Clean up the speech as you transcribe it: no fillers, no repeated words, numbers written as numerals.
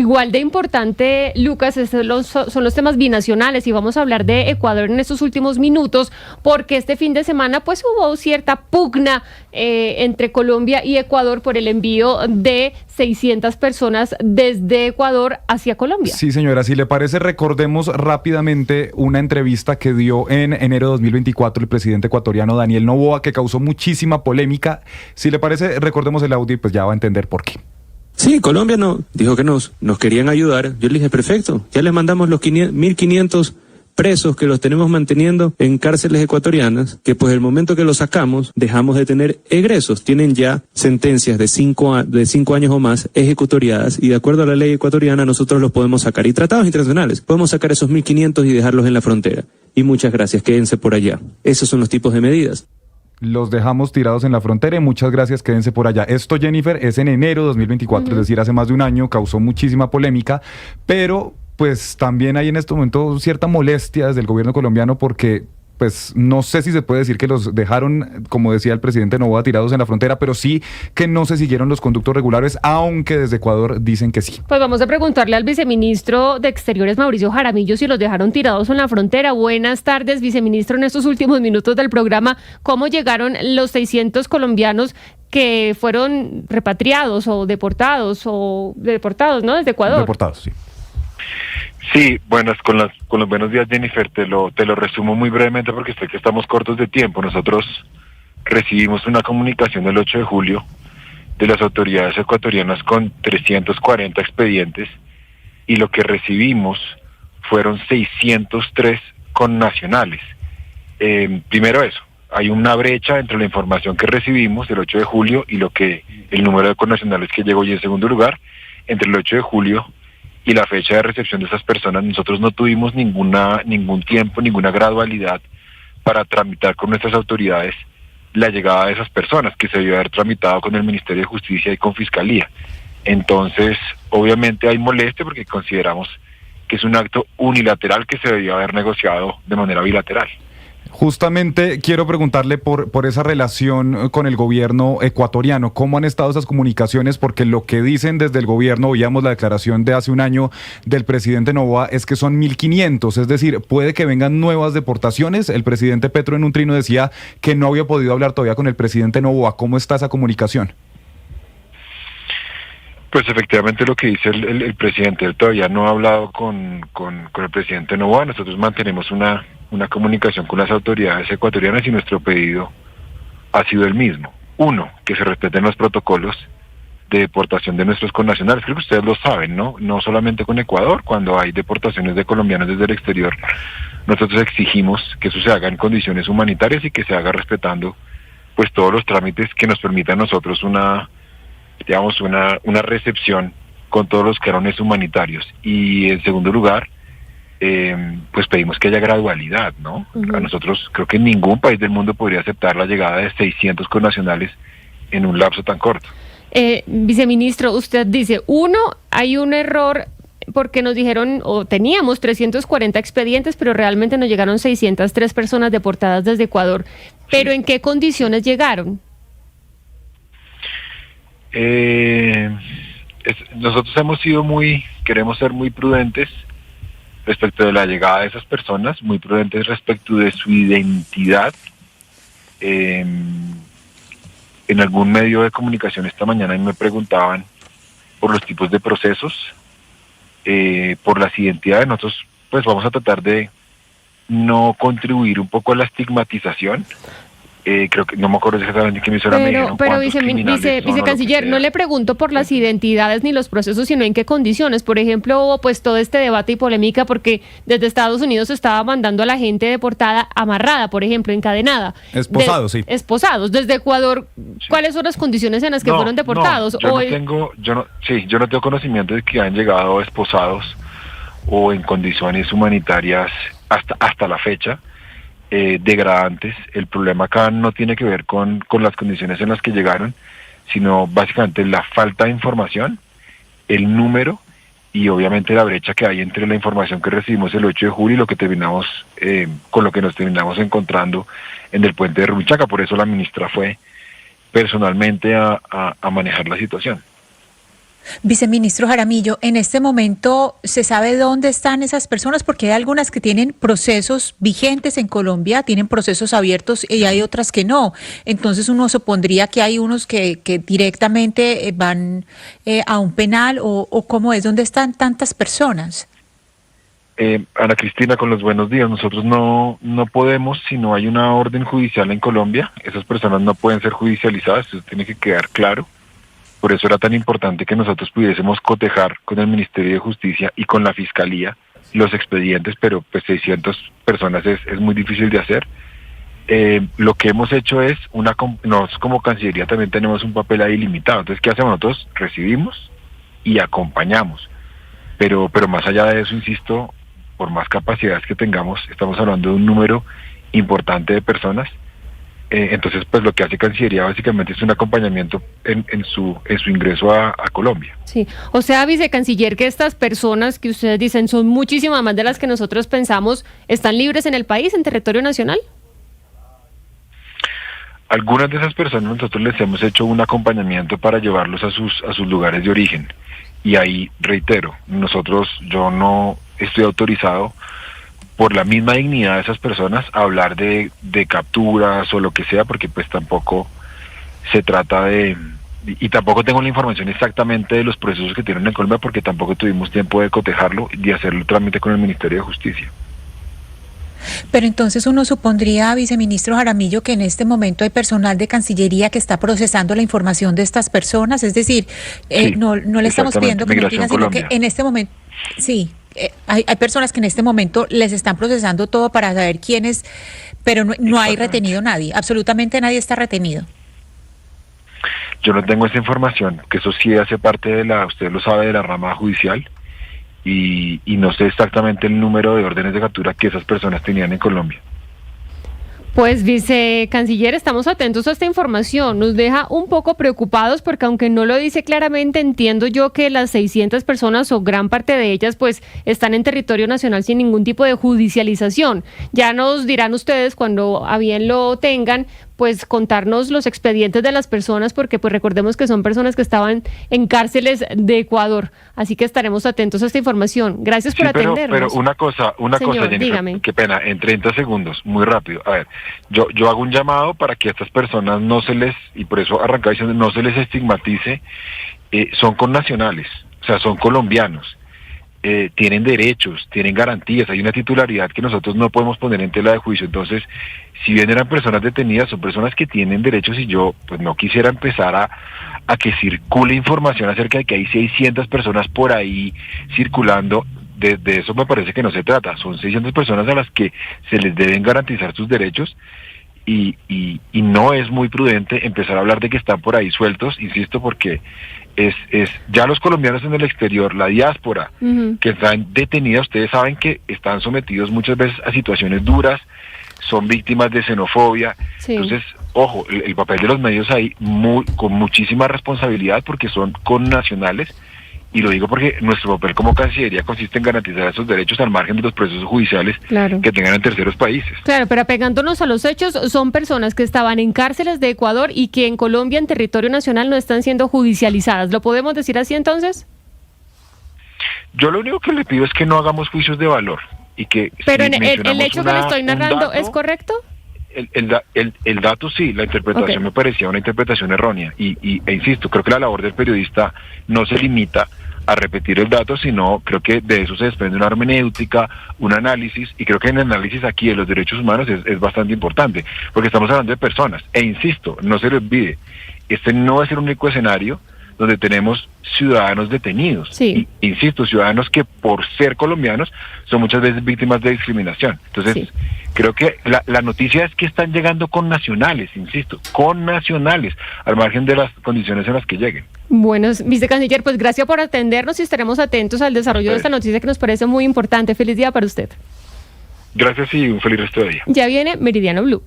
Igual de importante, Lucas, son los temas binacionales y vamos a hablar de Ecuador en estos últimos minutos porque este fin de semana pues hubo cierta pugna entre Colombia y Ecuador por el envío de 600 personas desde Ecuador hacia Colombia. Sí, señora, si le parece, recordemos rápidamente una entrevista que dio en enero de 2024 el presidente ecuatoriano Daniel Noboa, que causó muchísima polémica. Si le parece, recordemos el audio y pues ya va a entender por qué. Sí, Colombia dijo que nos querían ayudar. Yo le dije, perfecto, ya les mandamos los 1.500 presos que los tenemos manteniendo en cárceles ecuatorianas, que pues el momento que los sacamos, dejamos de tener egresos. Tienen ya sentencias de 5 años o más ejecutoriadas y de acuerdo a la ley ecuatoriana nosotros los podemos sacar. Y tratados internacionales, podemos sacar esos 1.500 y dejarlos en la frontera. Y muchas gracias, quédense por allá. Esos son los tipos de medidas. Los dejamos tirados en la frontera y muchas gracias, quédense por allá. Esto, Jennifer, es en enero de 2024, es decir, hace más de un año, causó muchísima polémica, pero pues también hay en este momento cierta molestia desde el gobierno colombiano porque pues no sé si se puede decir que los dejaron, como decía el presidente Noboa, tirados en la frontera, pero sí que no se siguieron los conductos regulares, aunque desde Ecuador dicen que sí. Pues vamos a preguntarle al viceministro de Exteriores, Mauricio Jaramillo, si los dejaron tirados en la frontera. Buenas tardes, viceministro, en estos últimos minutos del programa, ¿cómo llegaron los 600 colombianos que fueron repatriados o deportados, ¿no? Desde Ecuador. Deportados, sí. Sí, buenas, con los buenos días, Jennifer, te lo resumo muy brevemente porque sé que estamos cortos de tiempo. Nosotros recibimos una comunicación el 8 de julio de las autoridades ecuatorianas con 340 expedientes y lo que recibimos fueron 603 connacionales. Primero eso, hay una brecha entre la información que recibimos el 8 de julio y el número de connacionales que llegó, y en segundo lugar, entre el 8 de julio y la fecha de recepción de esas personas, nosotros no tuvimos ningún tiempo, ninguna gradualidad para tramitar con nuestras autoridades la llegada de esas personas, que se debió haber tramitado con el Ministerio de Justicia y con Fiscalía. Entonces, obviamente hay molestia porque consideramos que es un acto unilateral que se debió haber negociado de manera bilateral. Justamente quiero preguntarle por esa relación con el gobierno ecuatoriano. ¿Cómo han estado esas comunicaciones? Porque lo que dicen desde el gobierno, oíamos la declaración de hace un año del presidente Noboa, es que son 1.500, es decir, puede que vengan nuevas deportaciones. El presidente Petro en un trino decía que no había podido hablar todavía con el presidente Noboa. ¿Cómo está esa comunicación? Pues efectivamente lo que dice el presidente, él todavía no ha hablado con el presidente Noboa. Nosotros mantenemos una comunicación con las autoridades ecuatorianas y nuestro pedido ha sido el mismo. Uno, que se respeten los protocolos de deportación de nuestros connacionales. Creo que ustedes lo saben, ¿no? No solamente con Ecuador, cuando hay deportaciones de colombianos desde el exterior, nosotros exigimos que eso se haga en condiciones humanitarias y que se haga respetando pues todos los trámites que nos permitan a nosotros una recepción con todos los cánones humanitarios. Y en segundo lugar, pues pedimos que haya gradualidad, ¿no? A nosotros creo que ningún país del mundo podría aceptar la llegada de 600 connacionales en un lapso tan corto. Viceministro, usted dice, hay un error porque nos dijeron, o teníamos 340 expedientes, pero realmente nos llegaron 603 personas deportadas desde Ecuador. ¿Pero en qué condiciones llegaron? Nosotros queremos ser muy prudentes respecto de la llegada de esas personas, muy prudentes respecto de su identidad. En algún medio de comunicación esta mañana me preguntaban por los tipos de procesos, por las identidades. Nosotros pues vamos a tratar de no contribuir un poco a la estigmatización. Creo que no me acuerdo exactamente qué emisora me dijeron. Pero vicecanciller, no le pregunto por las identidades ni los procesos, sino en qué condiciones. Por ejemplo, hubo pues todo este debate y polémica porque desde Estados Unidos se estaba mandando a la gente deportada amarrada, por ejemplo, encadenada. Esposados, sí. Esposados. Desde Ecuador, ¿cuáles son las condiciones en las que fueron deportados? Yo no tengo conocimiento de que hayan llegado esposados o en condiciones humanitarias hasta la fecha. Degradantes. El problema acá no tiene que ver con las condiciones en las que llegaron, sino básicamente la falta de información, el número y obviamente la brecha que hay entre la información que recibimos el 8 de julio y lo que terminamos con lo que nos terminamos encontrando en el puente de Rumichaca. Por eso la ministra fue personalmente a manejar la situación. Viceministro Jaramillo, en este momento se sabe dónde están esas personas, porque hay algunas que tienen procesos vigentes en Colombia, tienen procesos abiertos y hay otras que no. Entonces uno supondría que hay unos que directamente van a un penal o cómo es, ¿dónde están tantas personas? Ana Cristina, con los buenos días. Nosotros no podemos, si no hay una orden judicial en Colombia, esas personas no pueden ser judicializadas, eso tiene que quedar claro. Por eso era tan importante que nosotros pudiésemos cotejar con el Ministerio de Justicia y con la Fiscalía los expedientes, pero pues 600 personas es muy difícil de hacer. Lo que hemos hecho es, nosotros como Cancillería también tenemos un papel ahí limitado. Entonces, ¿qué hacemos nosotros? Recibimos y acompañamos. Pero más allá de eso, insisto, por más capacidades que tengamos, estamos hablando de un número importante de personas. Entonces, pues lo que hace Cancillería básicamente es un acompañamiento en su ingreso a Colombia. Sí, o sea, vicecanciller, que estas personas que ustedes dicen son muchísimas más de las que nosotros pensamos, ¿están libres en el país, en territorio nacional? Algunas de esas personas nosotros les hemos hecho un acompañamiento para llevarlos a sus lugares de origen. Y ahí, reitero, yo no estoy autorizado por la misma dignidad de esas personas a hablar de capturas o lo que sea, porque pues tampoco se trata de... Y tampoco tengo la información exactamente de los procesos que tienen en Colombia, porque tampoco tuvimos tiempo de cotejarlo y hacerlo trámite con el Ministerio de Justicia. Pero entonces uno supondría, viceministro Jaramillo, que en este momento hay personal de Cancillería que está procesando la información de estas personas, es decir, Sí, no le estamos pidiendo que nos digan, sino que en este momento, sí, hay personas que en este momento les están procesando todo para saber quiénes, pero no hay retenido nadie, absolutamente nadie está retenido. Yo no tengo esa información, que eso sí hace parte usted lo sabe, de la rama judicial. Y no sé exactamente el número de órdenes de captura que esas personas tenían en Colombia. Pues, vicecanciller, estamos atentos a esta información. Nos deja un poco preocupados porque, aunque no lo dice claramente, entiendo yo que las 600 personas o gran parte de ellas pues están en territorio nacional sin ningún tipo de judicialización. Ya nos dirán ustedes, cuando a bien lo tengan, pues contarnos los expedientes de las personas, porque pues recordemos que son personas que estaban en cárceles de Ecuador. Así que estaremos atentos a esta información. Gracias por atendernos. Pero una cosa, Jennifer, dígame. Qué pena, en 30 segundos, muy rápido. A ver, yo hago un llamado para que a estas personas no se les, y por eso arrancaba diciendo, no se les estigmatice, son connacionales, o sea, son colombianos. Tienen derechos, tienen garantías, hay una titularidad que nosotros no podemos poner en tela de juicio. Entonces, si bien eran personas detenidas, son personas que tienen derechos, y yo pues no quisiera empezar a que circule información acerca de que hay 600 personas por ahí circulando. De eso me parece que no se trata. Son 600 personas a las que se les deben garantizar sus derechos, y no es muy prudente empezar a hablar de que están por ahí sueltos, insisto, porque es ya los colombianos en el exterior, la diáspora, que están detenidas, ustedes saben que están sometidos muchas veces a situaciones duras, son víctimas de xenofobia. Sí. Entonces, ojo, el papel de los medios ahí con muchísima responsabilidad, porque son connacionales. Y lo digo porque nuestro papel como Cancillería consiste en garantizar esos derechos al margen de los procesos judiciales que tengan en terceros países. Claro, pero apegándonos a los hechos, son personas que estaban en cárceles de Ecuador y que en Colombia, en territorio nacional, no están siendo judicializadas. ¿Lo podemos decir así entonces? Yo lo único que le pido es que no hagamos juicios de valor. Y que pero si el hecho que le estoy narrando, ¿es correcto? El dato sí, la interpretación me parecía una interpretación errónea. E insisto, creo que la labor del periodista no se limita a repetir el dato, sino creo que de eso se desprende una hermenéutica, un análisis, y creo que en el análisis aquí de los derechos humanos es bastante importante, porque estamos hablando de personas. E insisto, no se le olvide, este no es el único escenario donde tenemos ciudadanos detenidos. Sí. Insisto, ciudadanos que por ser colombianos son muchas veces víctimas de discriminación. Entonces, creo que la noticia es que están llegando con nacionales, insisto, con nacionales, al margen de las condiciones en las que lleguen. Bueno, vicecanciller, pues gracias por atendernos y estaremos atentos al desarrollo de esta noticia que nos parece muy importante. Feliz día para usted. Gracias y un feliz resto de día. Ya viene Meridiano Blue.